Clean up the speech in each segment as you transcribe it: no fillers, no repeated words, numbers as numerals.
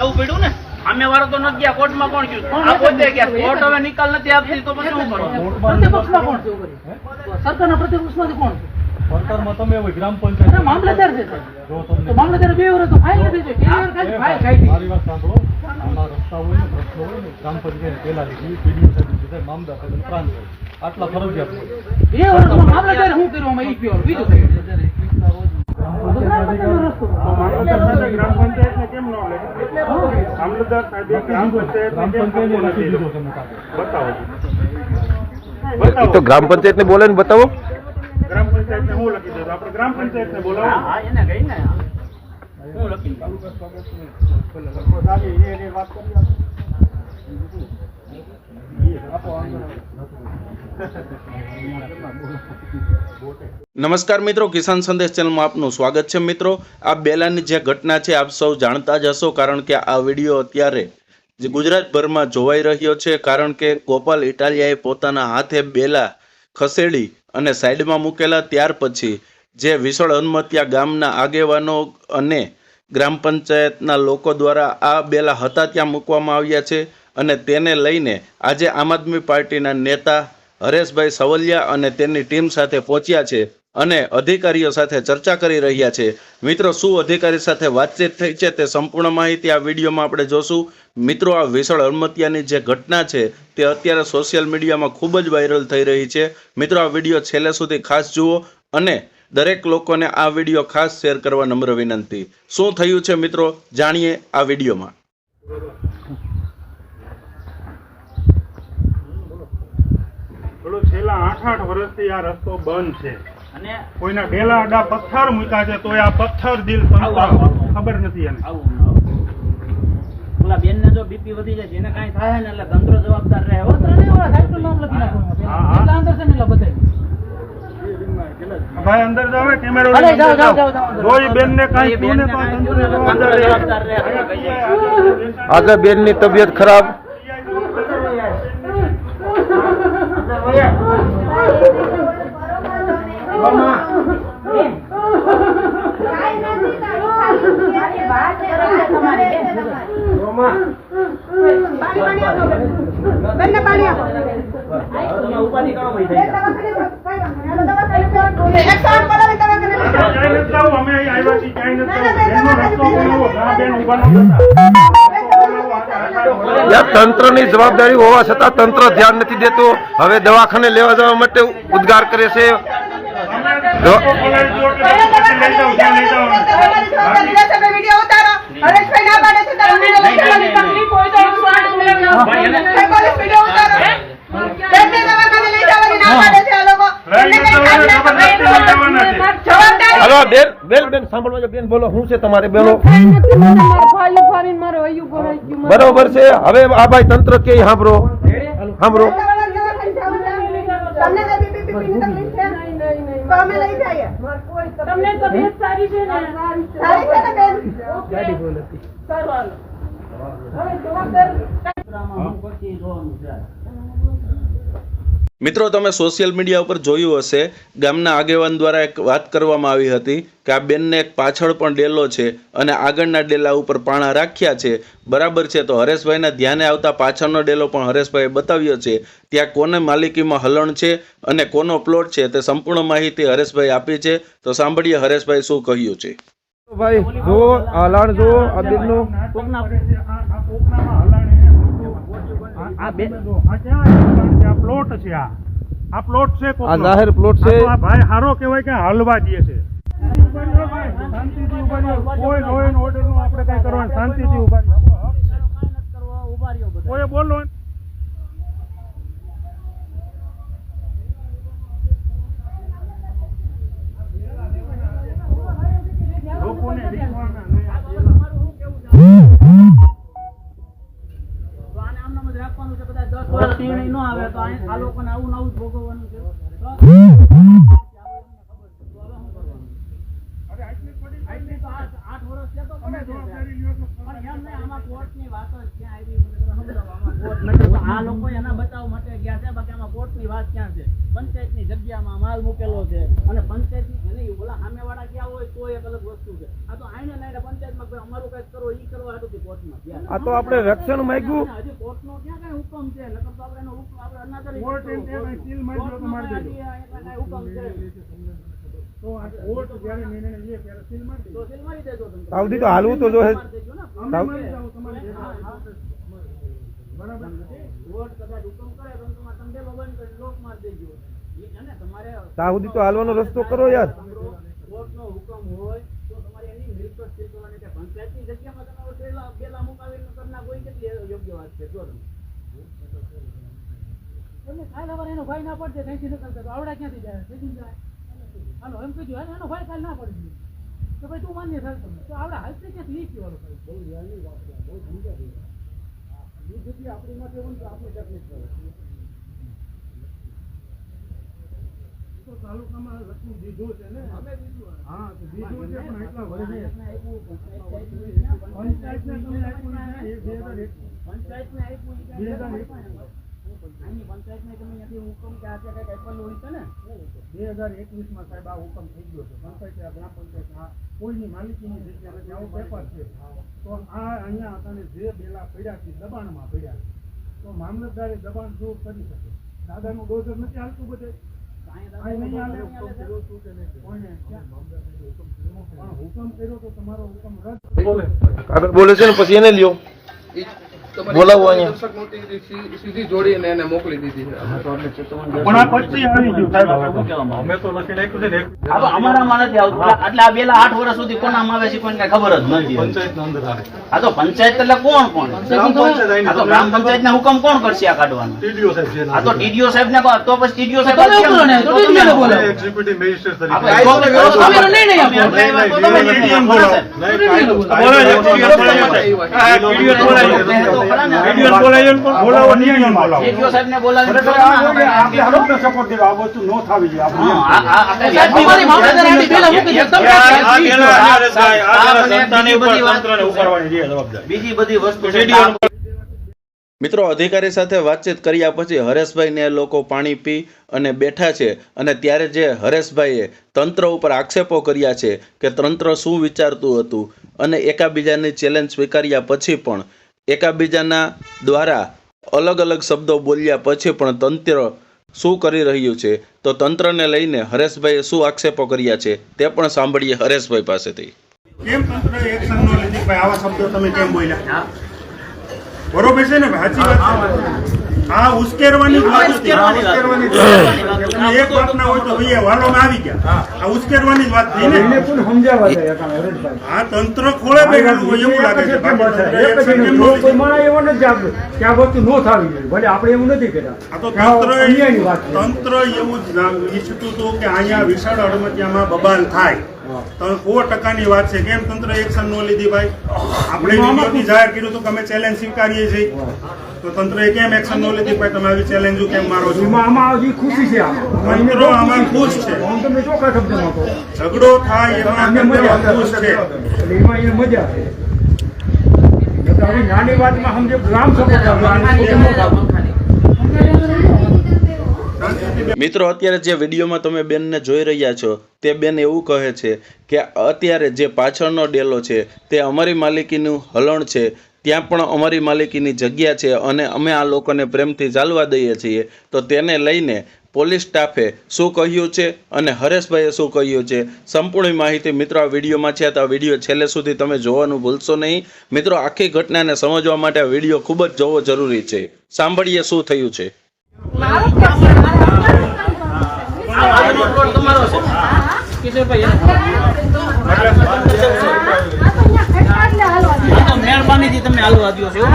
એવું પડ્યું ને સામે વાળો તો નથી ગયા કોર્ટમાં કોણ ગયું આ પોતે ગયા કોર્ટ હવે નિકાલ નથી આપતી તો પછી શું કરવાનું પ્રતિપક્ષમાં કોણ છે સરકારના પ્રતિપક્ષમાંથી કોણ છે સરકારમાં તમે હોય ગ્રામ પંચાયત મામલતદાર છે તો મામલતદાર 2 વર્ષ તો ફાઇલ નથી છે ક્લિયર કાઢી ફાઇલ કાઢી મારી વાત સાંભળો આમાં રસ્તા હોય ને પ્રશ્નો હોય ને ગ્રામ પંચાયત પેલા લીધી પીડીઓ સાહેબ મામદાર સાહેબ પ્રાંત હોય આટલા ફરજિયાત હોય 2 વર્ષમાં મામલતદાર શું કરવામાં ઈ કયો બીજું ગ્રામ પંચાયતને કેમ ન લે મામલતદાર સાહેબ ગ્રામ પંચાયતને બતાવો તો ગ્રામ પંચાયત ને બોલે ને બતાવો ગ્રામ પંચાયતને હું લખી દઉં આપણે ગ્રામ પંચાયતને બોલાવો હા એને કઈ ને હું લખી નમસ્કાર મિત્રો, કિસાન સંદેશ ચેનલમાં આપનું સ્વાગત છે। મિત્રો, આ બેલાની જે ઘટના છે આપ સૌ જાણતા જ હશો, કારણ કે આ વિડીયો અત્યારે ગુજરાતભરમાં જોવાઈ રહ્યો છે। કારણ કે ગોપાલ ઇટાલિયાએ પોતાના હાથે બેલા ખસેડી અને સાઈડમાં મૂકેલા, ત્યાર પછી જે વિસળ હનુમતિયા ગામના આગેવાનો અને ગ્રામ પંચાયતના લોકો દ્વારા આ બેલા હતા ત્યાં મૂકવામાં આવ્યા છે અને તેને લઈને આજે આમ આદમી પાર્ટીના નેતા હરેશભાઈ સવલિયા અને તેની ટીમ સાથે પહોંચ્યા છે અને અધિકારીઓ સાથે ચર્ચા કરી રહ્યા છે। મિત્રો, શું અધિકારી સાથે વાતચીત થઈ છે તે સંપૂર્ણ માહિતી આ વિડીયોમાં આપણે જોશું। મિત્રો, આ વિસળ હનુમતિયાની જે ઘટના છે તે અત્યારે સોશિયલ મીડિયામાં ખૂબ જ વાયરલ થઈ રહી છે। મિત્રો, આ વિડીયો છેલ્લે સુધી ખાસ જુઓ અને દરેક લોકોને આ વિડીયો ખાસ શેર કરવા નમ્ર વિનંતી। શું થયું છે મિત્રો, જાણીએ આ વિડીયોમાં। છેલ્લા 8 વર્ષથી આ રસ્તો બંધ છે અને કોઈના ડેલા આડા પથ્થર મૂક્યા છે તો આ પથ્થર દિલ ખબર નથી એને ઓલા બેન ને જો બીપી વધી જાય એને કાઈ થાય ને એટલે તંત્ર જવાબદાર રહે હો ભાઈ અંદર જાવ કેમેરો કોઈ બેન ને કાઈ થયું ને તો તંત્ર જવાબદાર રહે। આગળ બેન ની તબિયત ખરાબ તંત્ર ની જવાબદારી હોવા છતાં તંત્ર ધ્યાન નથી દેતું। હવે દવાખાને લેવા જવા માટે ઉદ્ગાર કરે છે। હલો બેન બેન બેન સાંભળવા બેન બોલો શું છે તમારે બોલો બરોબર છે। હવે આ ભાઈ તંત્ર કે સાંભળો સાંભળો મિત્રો, તમે સોશિયલ મીડિયા ઉપર જોયું હશે, ગામના આગેવાન દ્વારા એક વાત કરવામાં આવી હતી કે આ બેનને એક પાછળ પણ ડેલો છે અને આગળના ડેલા ઉપર પાણા રાખ્યા છે, બરાબર છે। તો હરેશભાઈના ધ્યાને આવતા પાછળનો ડેલો પણ હરેશભાઈએ બતાવ્યો છે। ત્યાં કોને માલિકીમાં હલણ છે અને કોનો પ્લોટ છે તે સંપૂર્ણ માહિતી હરેશભાઈ આપી છે। તો સાંભળીએ હરેશભાઈ શું કહ્યું છે। ભાઈ જો હલાણ જો આ બેનનો પ્લોટ છે આ પ્લોટ છે આ જાહેર પ્લોટ છે। ભાઈ હારો કહેવાય કે હલવા દે છે કોઈ લો એન્ડ ઓર્ડર નું આપણે કઈ કરવાનું શાંતિથી ઉભા કોઈ બોલો લોકોને આમાં કોર્ટની વાત જ ક્યાં આવી મને તમે સમજાવો આમાં કોર્ટ નથી આ લોકો એના બચાવ માટે ગયા છે બાકી આમાં કોર્ટની વાત ક્યાં છે પંચાયતની જગ્યામાં માલ મૂકેલો છે અને પંચાયતની એને ઓલા સામેવાળા ગયા હોય તો એક અલગ વસ્તુ છે આ તો આઈને નાઈને પંચાયતમાં કોઈ અમારું કંઈક કરો ઈ કરવા હાટુથી કોર્ટમાં ગયા આ તો આપણે રક્ષણ માંગ્યું હજી કોર્ટનો ક્યાં કઈ હુકમ છે નકર તો આપણે એનો હુકમ આપણે અનાદરી કોર્ટ એમ કે ભાઈ સીલ મારી દો તો મારી દેજો. કઈ હુકમ છે તો આ કોર્ટ જ્યારે નિર્ણય લે ત્યારે સીલ મારી દેજો. તો સીલ મારી દેજો તમે સાવધી તો હાલવું તો જોઈએ મારી દેજો ને અમે મારી જાઓ તમારી દેજો. બરાબર. કોર્ટ કદાચ હુકમ કરે તો તમારે તંબેલો બંધ કરી લોક માર દેજો ઈ છે ને તમારે સાવધી તો હાલવાનો રસ્તો કરો યાર. કોર્ટનો હુકમ હોય તો તમારે એની મિલકત સીલ કરવાની છે પંચાયતની જગ્યામાં તમારો બેલા મુકાવીને કરના કોઈ કેટલી યોગ્ય વાત છે જો તમે કાલ હવે એનો ભાઈ ના પડશે કઈથી નીકળતા તો આવડા ક્યાંથી જાય થઈ જાય હાલો એમ કીધું હાલ એનો ભાઈ કાલ ના પડી તો ભાઈ તું માન્ય થાય તમે તો આવડા હાલશે ક્યાંથી ઈ કહેવાનું ભાઈ બહુ યારની વાત છે બહુ સમજા દે એ જેટલી આપણી માટે હોય તો આપણે તકલીફ પડે તો તાલુકામાં લખવું દીધું છે ને અમે બીજું હા તો દીધું છે પણ એટલા વર્ષે પંચાયતને પંચાયતને તમે આપ્યું છે એ 2001 આની પંચાયતને તમે ત્યાંથી હુકમ કે આજે કઈક આપેલું હોય છે ને 2021 માં સાહેબ આ હુકમ થઈ ગયો છે પંચાયત આ ગ્રામ પંચાયત આ કોઈની માલિકીની જગ્યા નથી આવો પેપર છે તો આ અહીંયા આપણને જે બેલા પડ્યા છે દબાણમાં પડ્યા છે તો મામલતદારે દબાણ દૂર કરી શકે દાદાનું ડોઝર નથી હાલતું બધે આ નહીં હાલે કોઈને પણ હુકમ કર્યો તો તમારો હુકમ રદ કાગળ બોલે છે ને પછી એને લ્યો બોલાવો અહીંયા. સીધી જોડીને એને મોકલી દીધી છે પણ આ પછી આવી ગયું સાહેબ અમે તો લખી નાખ્યું છે ને આ તો અમારામાં નથી આવતું એટલે આ બેલા 8 વર્ષ સુધી કોનામાં આવે છે કોઈને કઈ ખબર જ નથી પંચાયતના અંદર આવે આ તો પંચાયત એટલે કોણ આ તો ગ્રામ પંચાયત ના હુકમ કોણ કરશે આ કાઢવાનો ટીડીઓ સાહેબ છે આ તો ટીડીઓ સાહેબ ને કહો તો પછી ટીડીઓ સાહેબ એક્ઝિક્યુટિવ મેજિસ્ટ્રેટ તરીકે બોલાવો નિયમ બોલાવો ટીડીઓ સાહેબ ને બોલાવીને આપણે હડપનો સપોર્ટ દેવા આ વસ્તુ ન થવી જોઈએ બીજી બધી વસ્તુ મિત્રો અધિકારી સાથે વાતચીત કર્યા પછી હરેશભાઈને એ લોકો પાણી પી અને બેઠા છે અને ત્યારે જે હરેશભાઈએ તંત્ર ઉપર આક્ષેપો કર્યા છે કે તંત્ર શું વિચારતું હતું અને એકાબીજાની ચેલેન્જ સ્વીકાર્યા પછી પણ એકાબીજાના દ્વારા અલગ અલગ શબ્દો બોલ્યા પછી પણ તંત્ર શું કરી રહ્યું છે તો તંત્રને લઈને હરેશભાઈએ શું આક્ષેપો કર્યા છે તે પણ સાંભળીએ હરેશભાઈ પાસેથી. કેમ તંત્ર એક્શન ન લીધી ભાઈ આવા શબ્દો તમે કેમ બોલ્યા બરોબર છે ને ભાઈ સાચી વાત છે આ ઉશ્કેરવાની જ વાત હતી ઉશ્કેરવાની જ વાત. તમે એક વાત ના હોય તો ભાઈ વાલોમાં આવી ગયા આ ઉશ્કેરવાની જ વાત થઈ ને આ તંત્ર ખોળે બેઠું હોય એવું લાગે છે બાકી તંત્ર action કેમ ન લીધી? આ તો તંત્ર એવું જ ઈચ્છતું હતું કે અહીંયા વિશાળ અડમતિયામાં બબાલ થાય તો 100% વાત છે કેમ તંત્ર એક્શન ન લીધી ભાઈ આપણે વિડીયોથી જાહેર કર્યું હતું કે અમે ચેલેન્જ સ્વીકારીએ છીએ તો તંત્રએ કેમ એક્શન ન લીધી ભાઈ તમે આવી ચેલેન્જો કેમ મારો છો તંત્ર આમાં ખુશ છે ઝઘડો થાય એમાં તંત્ર ખુશ છે નાની વાતમાં સમજે ગ્રામ સપોર્ટ મિત્રો અત્યારે જે વિડીયોમાં તમે બેનને જોઈ રહ્યા છો તે બેન એવું કહે છે કે અત્યારે જે પાછળનો ડેલો છે તે અમારી માલિકીનું હલણ છે ત્યાં પણ અમારી માલિકીની જગ્યા છે અને અમે આ લોકોને પ્રેમથી ચાલવા દઈએ છીએ તો તેને લઈને પોલીસ સ્ટાફે શું કહ્યું છે અને હરેશભાઈએ શું કહ્યું છે સંપૂર્ણ માહિતી મિત્રો આ વિડીયોમાં છે તો આ વિડીયો છેલ્લે સુધી તમે જોવાનું ભૂલશો નહીં. મિત્રો આખી ઘટનાને સમજવા માટે આ વિડીયો ખૂબ જ જોવો જરૂરી છે. સાંભળીએ શું થયું છે. તમારો છે કિશોરભાઈ મહેરબાનીથી તમે હાલવા દો છો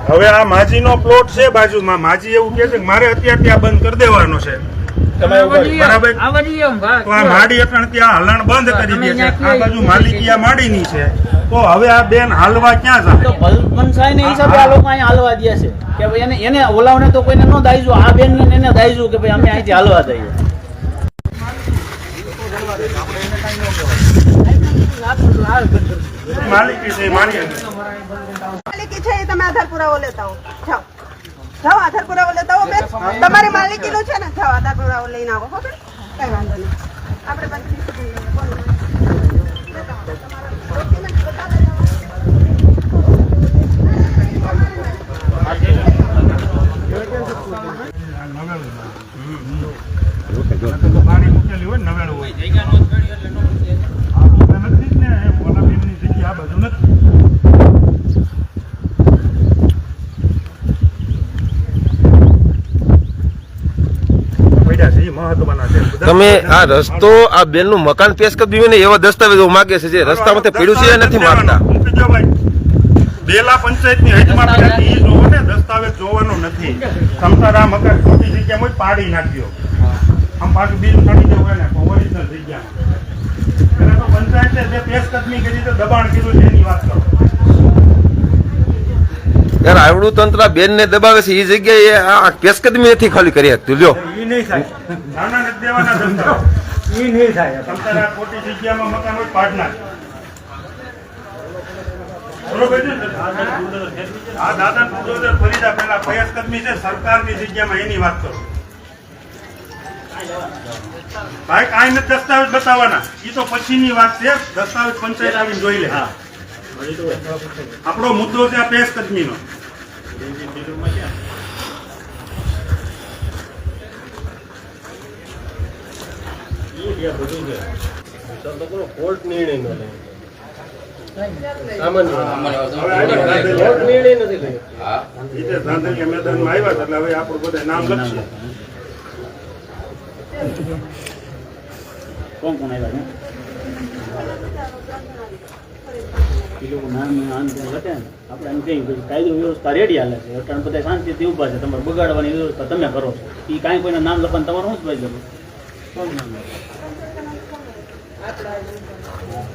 હવે આ માજીનો પ્લોટ છે બાજુમાં માજી એવું કહે છે કે મારે અત્યારથી આ બંધ કરી દેવાનો છે બરાબર તો આ માડી અટણ ત્યાં હલણ બંધ કરી દે છે આ બાજુ માલિકી આ માડીની છે તો હવે આ બેન હાલવા ક્યાં જાય તો ભલમનસાઈ ને હિસાબે આ લોકો અહીંયા હાલવા દે છે કે ભાઈ એને ઓલાવને તો કોઈને ન દાઈજો આ બેન ને એને દાઈજો કે ભાઈ અમે અહીંથી હાલવા દઈએ માલિકી છે એ માન્ય માલિકી છે એ તમે આધાર પુરાવો લેતા હો. જાઓ જાઓ આધાર પુરાવો લેતા હો બેન. તમારી માલિકીનું છે ને, જાઓ આધાર પુરાવો લઈને આવો. હો બેન, કઈ વાંધો નહીં. આપણે બધી લેતા આવો. તમારા document બધા લેતા આવો. પાણી મૂકેલી હોય ને 99 હોય. આ નથી જ ને, ઓલા બેનની જગ્યા આ બાજુ નથી. પડ્યા છે એ મહત્વના છે. તમે આ રસ્તો આ બેન નું મકાન પેશ કરી દીધું ને એવા દસ્તાવેજો માગે છે જે રસ્તામાં પડ્યું છે એ નથી માંગતા. મૂકી દો ભાઈ. બેલા પંચાયતની હદમાં પડ્યા છે, ઈ જોવો ને, દસ્તાવેજ જોવાનો નથી. તમતાર આ મકાન ખોટી જગ્યામાં હોય, પાડી નાખ્યો. આમ પાછું બીજું ચડી જવું ને ઓરિજિનલ જગ્યામાં. એને તો પંચાયતે જે પેશકદમી કરી તો દબાણ કીધું છે એની વાત કરો. યાર આવડું તંત્ર બેન ને દબાવે છે એ જગ્યાએ આ પેશકદમી નથી ખાલી કરી શકતું. લ્યો ઈ નહીં થાય. નાના નથી દેવાના દસ્તાવેજ. ઈ નહીં થાય. તમતાર આ ખોટી જગ્યામાં મકાન હોય, પાડ નાખ. બરોબર છે ને? આ દાદા બુલડોઝર ફરીદા પેલા પેશકદમી છે સરકારની જગ્યામાં, એની વાત કરો. ભાઈ કાંઈ નથી દસ્તાવેજ બતાવવાના, એ તો પછીની વાત છે. દસ્તાવેજ પંચાયત આવીને જોઈ લે. આપણો મુદ્દો છે આ પેશકદમીનો. ધાંધલિયા મેદાનમાં આવ્યા હતા એટલે હવે આપણું બધા નામ લખીએ. કોણ કોણ આવ્યા છે? એ લોકો નામ લખે ને, આપણે એમ કહીએ કે કાયદો વ્યવસ્થા રેડી હાલે છે, એટલે બધા શાંતિથી ઊભા છે. તમારે બગાડવાની વ્યવસ્થા તમે કરો છો. એ કાંઈ કોઈના નામ લખવાનું તમારું શું જ ભાઈ જરૂર? કોણ નામ લખે?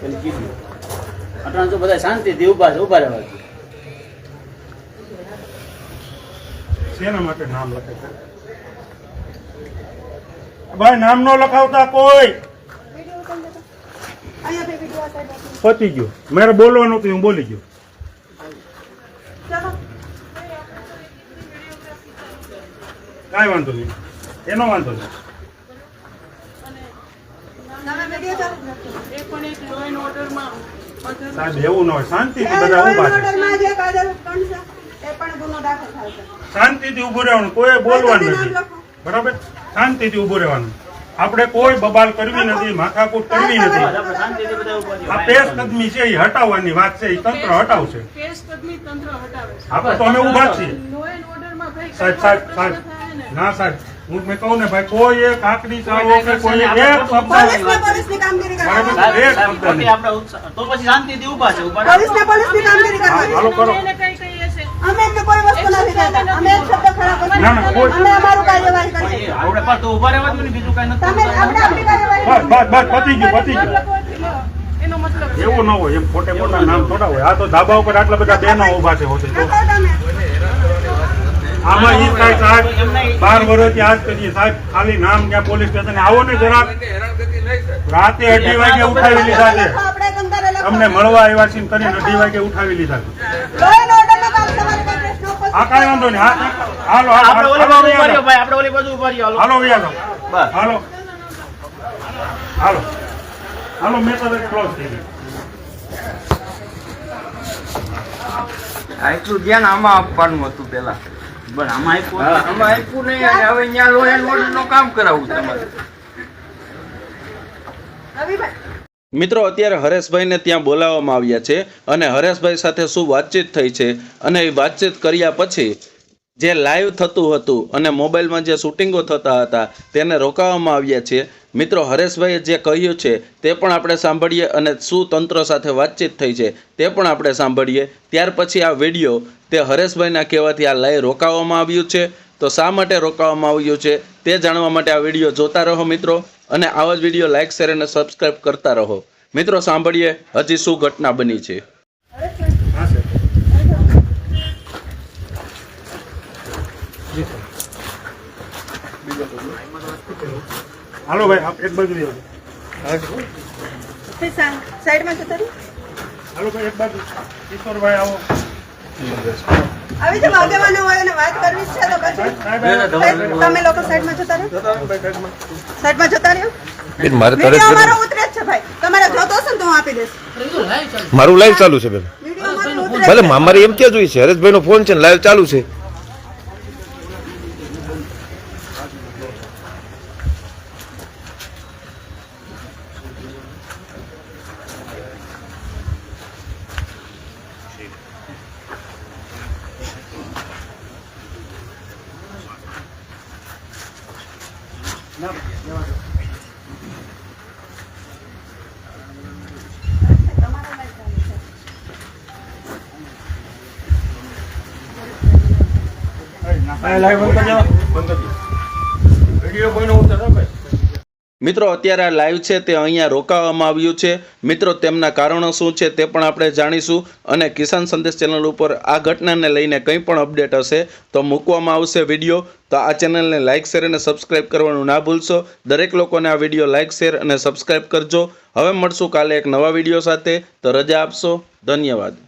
પેલું કીધું અટાણ તો બધા શાંતિથી ઊભા છે, ઊભા રહેવા છે. શેના માટે નામ લખે છે? ભાઈ નામ નો લખાવતા કોઈ. અહીંયા બે વિડીયો સાહેબ આપો. પતી ગયું. મારે બોલવાનું હતું, હું બોલી ગયો. ચાલો કાંઈ વાંધો નહીં, એનો વાંધો નહીં. તમે વિડીયો ચાલુ સાહેબ એવું ન હોય, શાંતિથી બધા ઊભા છે. ઓર્ડરમાં જે કાયદો કણ છે એ પણ ગુનો દાખલ થાય છે. શાંતિથી ઊભું રહેવાનું, કોઈ બોલવાનું નથી. બરાબર, શાંતિથી ઊભું રહેવાનું. આપણે કોઈ બબાલ કરવી નથી, માથાકૂટ કરવી નથી. આપણે શાંતિથી બધા ઊભા છે. આ પેશકદમી છે એ હટાવવાની વાત છે, એ તંત્ર હટાવશે. આપણે તો અમે ઊભા જ છીએ. સાહેબ સાહેબ સાહેબ ના સાહેબ, હું મેં કહું ને ભાઈ, કોઈ એક આકડી ચાલો કે કોઈ એક શબ્દ પોલીસની કામગીરી કરવાની. બરાબર, એક સાહેબ, શબ્દ ખોટી નહીં. આપણે તો પછી શાંતિથી ઊભા છે. ઊભા રહો. પોલીસની કામગીરી કરવાની. હાલો કરો. અમે એમને કોઈ વસ્તુ નથી કહેતા. અમે એક શબ્દ ખરાબ ના, ના, કોઈ- અમે અમારું કાર્યવાહી કરીએ. આપણે પર તો ઊભા રહેવા જ નહીં, બીજું કાંઈ નથી. તમે આપણે આપણી કાર્યવાહી બસ બસ બસ, પતી ગયું, પતી ગયું. એવું ન હોય, એમ ખોટે ખોટા નામ થોડા હોય. આ તો ધાબા ઉપર આટલા બધા બહેનો ઊભા છે હોતે તો. કરો તમે. આમાં ઈ થાય સાહેબ, 12 વર્ષથી આજ કરીએ સાહેબ, ખાલી નામ ક્યાં પોલીસ સ્ટેશન આવો ને જરાક. રાતે 2:30 વાગે ઉઠાવી લીધા છે. આપણે કંટાળે લખો. અમને મળવા આવ્યા છીએ કરીને 2:30 વાગે ઉઠાવી લીધા છે. લો એન્ડ ઓર્ડરનું કામ તમારે કોઈ પ્રશ્ન ઉપસ્થિત આ કાંઈ વાંધો નહીં. હાલો હાલો આપણે ઓલી બાજુ ઊભા રહ્યો હાલો ભાઈ, આપણે ઓલી બાજુ ઊભા રહ્યો. હાલો. હાલો વ્યાજો. બસ. હાલો હાલો હાલો, મેં તો ક્લોઝ થઈ ગઈ. આટલું ધ્યાન આમાં આપવાનું હતું પેલા. બસ આમાં આપ્યું. આમાં આપ્યું નહીં, અને હવે ત્યાં લો એન્ડ ઓર્ડર નું કામ કરાવવું તમારે. રવિભાઈ મિત્રો અત્યારે હરેશભાઈને ત્યાં બોલાવવામાં આવ્યા છે અને હરેશભાઈ સાથે શું વાતચીત થઈ છે અને એ વાતચીત કર્યા પછી જે લાઈવ થતું હતું અને મોબાઈલમાં જે શૂટિંગો થતા હતા તેને રોકાવવામાં આવ્યા છે. મિત્રો હરેશભાઈએ જે કહ્યું છે તે પણ આપણે સાંભળીએ અને શું તંત્ર સાથે વાતચીત થઈ છે તે પણ આપણે સાંભળીએ. ત્યાર પછી આ વિડીયો તે હરેશભાઈના કહેવાથી આ લાઈવ રોકાવવામાં આવ્યું છે. તો શા માટે રોકાવવામાં આવ્યું છે તે જાણવા માટે આ વિડીયો જોતા રહો મિત્રો, અને આવા જ વિડીયો લાઇક શેર અને સબસ્ક્રાઇબ કરતા રહો. મિત્રો સાંભળીએ હજી શું ઘટના બની છે. હા સર. હાલો ભાઈ, આપ એક બાજુ રહ્યો. સાઈડમાં જતા રહો. હાલો ભાઈ એક બાજુ કિશોરભાઈ આવો આવી જે આગેવાનો હોય અને વાત કરવી છે તો પછી તમે લોકો સાઈડમાં જતા રહ્યો સાઈડમાં જતા રહ્યો મારે વિડીયો અમારો ઉતરે જ છે ભાઈ તમારે જોતો હશે ને તો હું આપી દઈશ મારું લાઈવ ચાલુ છે બેન વિડીયો અમારો ઉતરે ભલે મારી એમ ક્યાં જોઈ છે હરેશભાઈ નો ફોન છે લાઈવ ચાલુ છે મિત્રો અત્યારે આ લાઈવ છે તે અહીંયા રોકાવામાં આવ્યું છે મિત્રો તેમના કારણો શું છે તે પણ આપણે જાણીશું અને કિસાન સંદેશ ચેનલ ઉપર આ ઘટનાને લઈને કંઈ પણ અપડેટ હશે તો મૂકવામાં આવશે વિડીયો તો આ ચેનલને લાઇક શેર અને સબસ્ક્રાઇબ કરવાનું ના ભૂલશો દરેક લોકોને આ વિડીયો લાઇક શેર અને સબસ્ક્રાઇબ કરજો હવે મળશું કાલે એક નવા વિડીયો સાથે તો રજા આપશો ધન્યવાદ